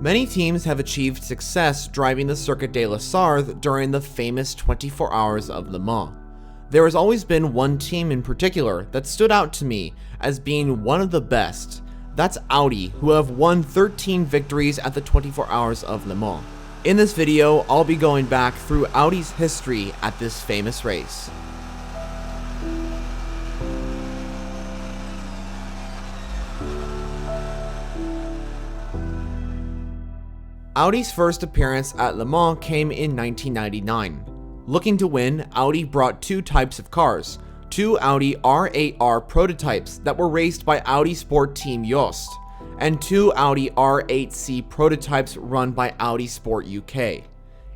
Many teams have achieved success driving the Circuit de la Sarthe during the famous 24 Hours of Le Mans. There has always been one team in particular that stood out to me as being one of the best. That's Audi, who have won 13 victories at the 24 Hours of Le Mans. In this video, I'll be going back through Audi's history at this famous race. Audi's first appearance at Le Mans came in 1999. Looking to win, Audi brought two types of cars, two Audi R8R prototypes that were raced by Audi Sport Team Jost, and two Audi R8C prototypes run by Audi Sport UK.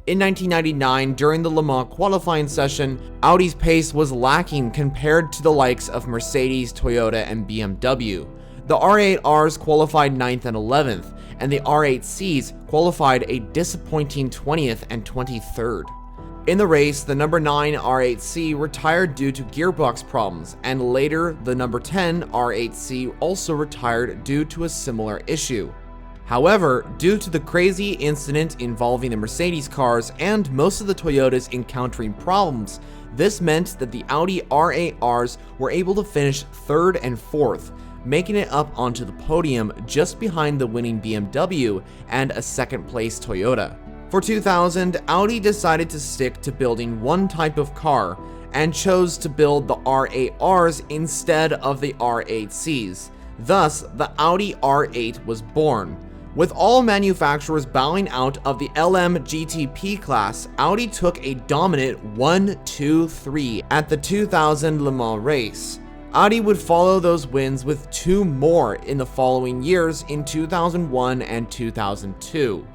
In 1999, during the Le Mans qualifying session, Audi's pace was lacking compared to the likes of Mercedes, Toyota, and BMW. The R8Rs qualified 9th and 11th, and the R8Cs qualified a disappointing 20th and 23rd. In the race, the number 9 R8C retired due to gearbox problems, and later the number 10 R8C also retired due to a similar issue. However, due to the crazy incident involving the Mercedes cars and most of the Toyotas encountering problems, this meant that the Audi R8Rs were able to finish 3rd and 4th, making it up onto the podium just behind the winning BMW and a second place Toyota. For 2000, Audi decided to stick to building one type of car and chose to build the R8Rs instead of the R8Cs. Thus, the Audi R8 was born. With all manufacturers bowing out of the LM GTP class, Audi took a dominant 1-2-3 at the 2000 Le Mans race. Audi would follow those wins with two more in the following years in 2001 and 2002.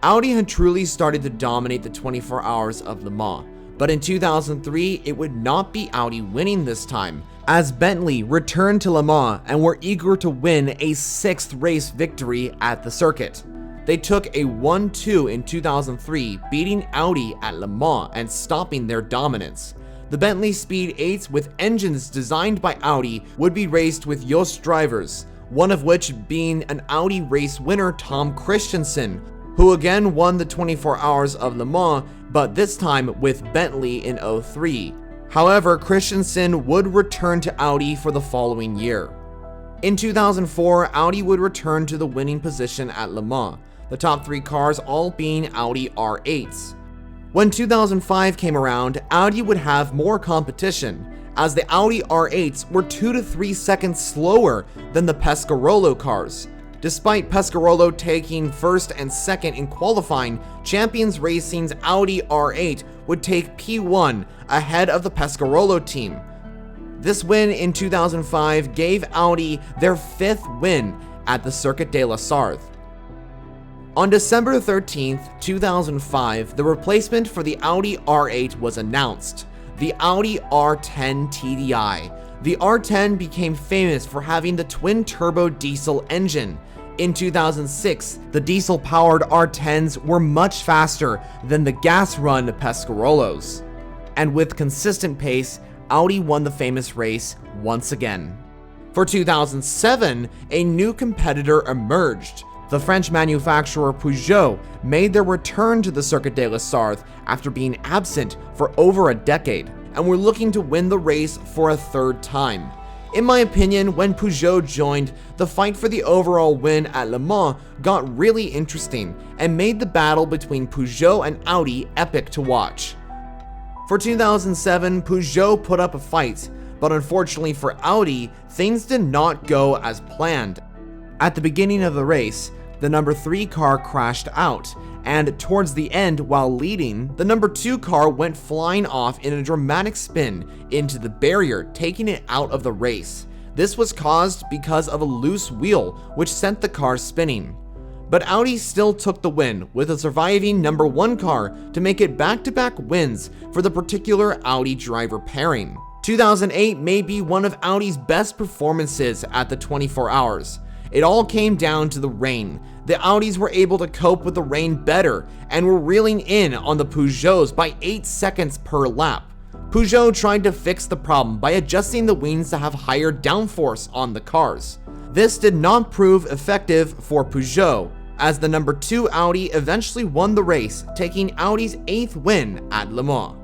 Audi had truly started to dominate the 24 Hours of Le Mans, but in 2003 it would not be Audi winning this time, as Bentley returned to Le Mans and were eager to win a 6th race victory at the circuit. They took a 1-2 in 2003, beating Audi at Le Mans and stopping their dominance. The Bentley Speed 8s with engines designed by Audi would be raced with Jost drivers, one of which being an Audi race winner Tom Christensen, who again won the 24 Hours of Le Mans, but this time with Bentley in 03. However, Christensen would return to Audi for the following year. In 2004, Audi would return to the winning position at Le Mans, the top 3 cars all being Audi R8s. When 2005 came around, Audi would have more competition, as the Audi R8s were 2 to 3 seconds slower than the Pescarolo cars. Despite Pescarolo taking 1st and 2nd in qualifying, Champions Racing's Audi R8 would take P1 ahead of the Pescarolo team. This win in 2005 gave Audi their 5th win at the Circuit de la Sarthe. On December 13, 2005, the replacement for the Audi R8 was announced, the Audi R10 TDI. The R10 became famous for having the twin-turbo diesel engine. In 2006, the diesel-powered R10s were much faster than the gas-run Pescarolos. And with consistent pace, Audi won the famous race once again. For 2007, a new competitor emerged. The French manufacturer Peugeot made their return to the Circuit de la Sarthe after being absent for over a decade, and were looking to win the race for a 3rd time. In my opinion, when Peugeot joined, the fight for the overall win at Le Mans got really interesting and made the battle between Peugeot and Audi epic to watch. For 2007, Peugeot put up a fight, but unfortunately for Audi, things did not go as planned. At the beginning of the race, the number 3 car crashed out, and towards the end, while leading, the number 2 car went flying off in a dramatic spin into the barrier, taking it out of the race. This was caused because of a loose wheel, which sent the car spinning. But Audi still took the win, with a surviving number 1 car to make it back-to-back wins for the particular Audi driver pairing. 2008 may be one of Audi's best performances at the 24 Hours. It all came down to the rain. The Audis were able to cope with the rain better and were reeling in on the Peugeots by 8 seconds per lap. Peugeot tried to fix the problem by adjusting the wings to have higher downforce on the cars. This did not prove effective for Peugeot. as the number 2 Audi eventually won the race, taking Audi's 8th win at Le Mans.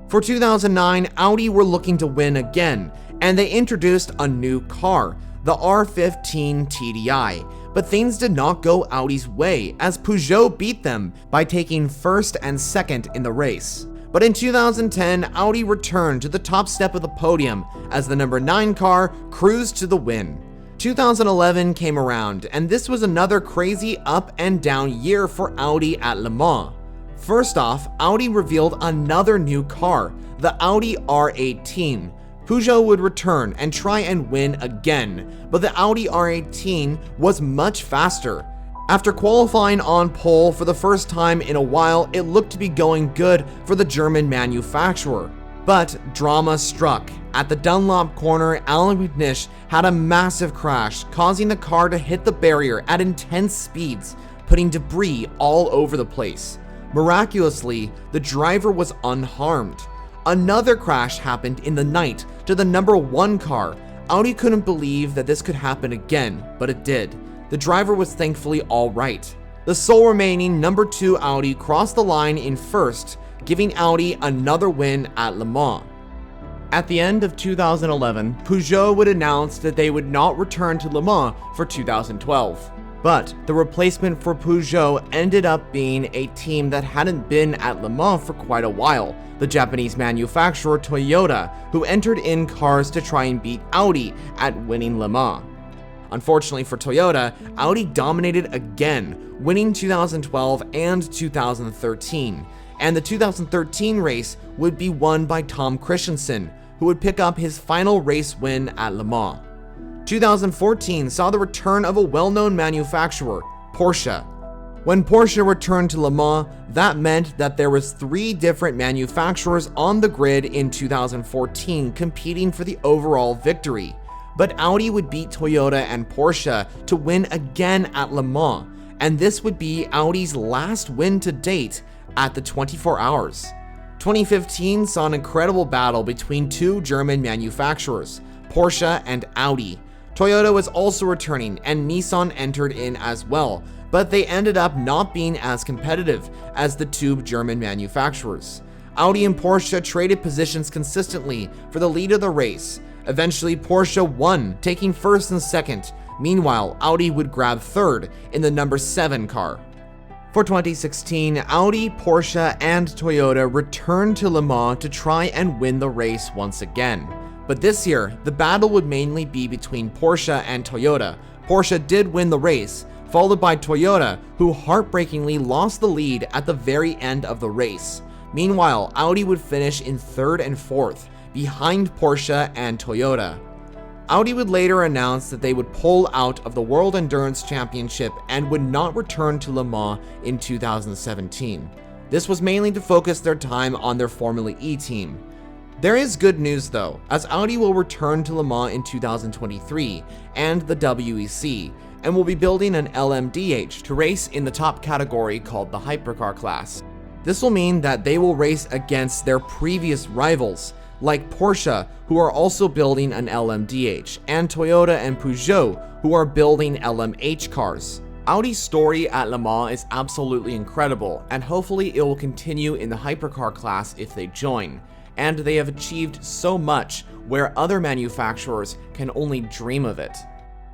For 2009, Audi were looking to win again, and they introduced a new car, the R15 TDI, but things did not go Audi's way as Peugeot beat them by taking first and second in the race. But in 2010, Audi returned to the top step of the podium as the number 9 car cruised to the win. 2011 came around, and this was another crazy up and down year for Audi at Le Mans. First off, Audi revealed another new car, the Audi R18. Peugeot would return and try and win again, but the Audi R18 was much faster. After qualifying on pole for the first time in a while, it looked to be going good for the German manufacturer. But drama struck. At the Dunlop corner, Alan McNish had a massive crash, causing the car to hit the barrier at intense speeds, putting debris all over the place. Miraculously, the driver was unharmed. Another crash happened in the night to the number 1 car. Audi couldn't believe that this could happen again, but it did. The driver was thankfully alright. The sole remaining number 2 Audi crossed the line in first, giving Audi another win at Le Mans. At the end of 2011, Peugeot would announce that they would not return to Le Mans for 2012. But the replacement for Peugeot ended up being a team that hadn't been at Le Mans for quite a while, the Japanese manufacturer Toyota, who entered in cars to try and beat Audi at winning Le Mans. Unfortunately for Toyota, Audi dominated again, winning 2012 and 2013, and the 2013 race would be won by Tom Christensen, who would pick up his final race win at Le Mans. 2014 saw the return of a well-known manufacturer, Porsche. When Porsche returned to Le Mans, that meant that there was 3 different manufacturers on the grid in 2014 competing for the overall victory. But Audi would beat Toyota and Porsche to win again at Le Mans, and this would be Audi's last win to date at the 24 Hours. 2015 saw an incredible battle between 2 German manufacturers, Porsche and Audi. Toyota was also returning, and Nissan entered in as well, but they ended up not being as competitive as the 2 German manufacturers. Audi and Porsche traded positions consistently for the lead of the race. Eventually, Porsche won, taking first and second. Meanwhile, Audi would grab third in the number 7 car. For 2016, Audi, Porsche, and Toyota returned to Le Mans to try and win the race once again. But this year, the battle would mainly be between Porsche and Toyota. Porsche did win the race, followed by Toyota, who heartbreakingly lost the lead at the very end of the race. Meanwhile, Audi would finish in 3rd and 4th, behind Porsche and Toyota. Audi would later announce that they would pull out of the World Endurance Championship and would not return to Le Mans in 2017. This was mainly to focus their time on their Formula E team. There is good news though, as Audi will return to Le Mans in 2023 and the WEC, and will be building an LMDH to race in the top category called the Hypercar class. This will mean that they will race against their previous rivals, like Porsche, who are also building an LMDH, and Toyota and Peugeot, who are building LMH cars. Audi's story at Le Mans is absolutely incredible, and hopefully it will continue in the hypercar class if they join. And they have achieved so much where other manufacturers can only dream of it.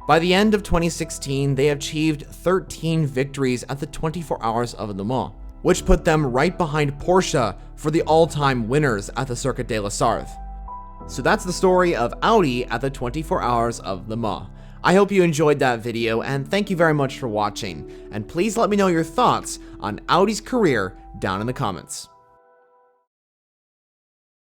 By the end of 2016, they achieved 13 victories at the 24 Hours of Le Mans, which put them right behind Porsche for the all-time winners at the Circuit de la Sarthe. So that's the story of Audi at the 24 Hours of Le Mans. I hope you enjoyed that video, and thank you very much for watching. And please let me know your thoughts on Audi's career down in the comments.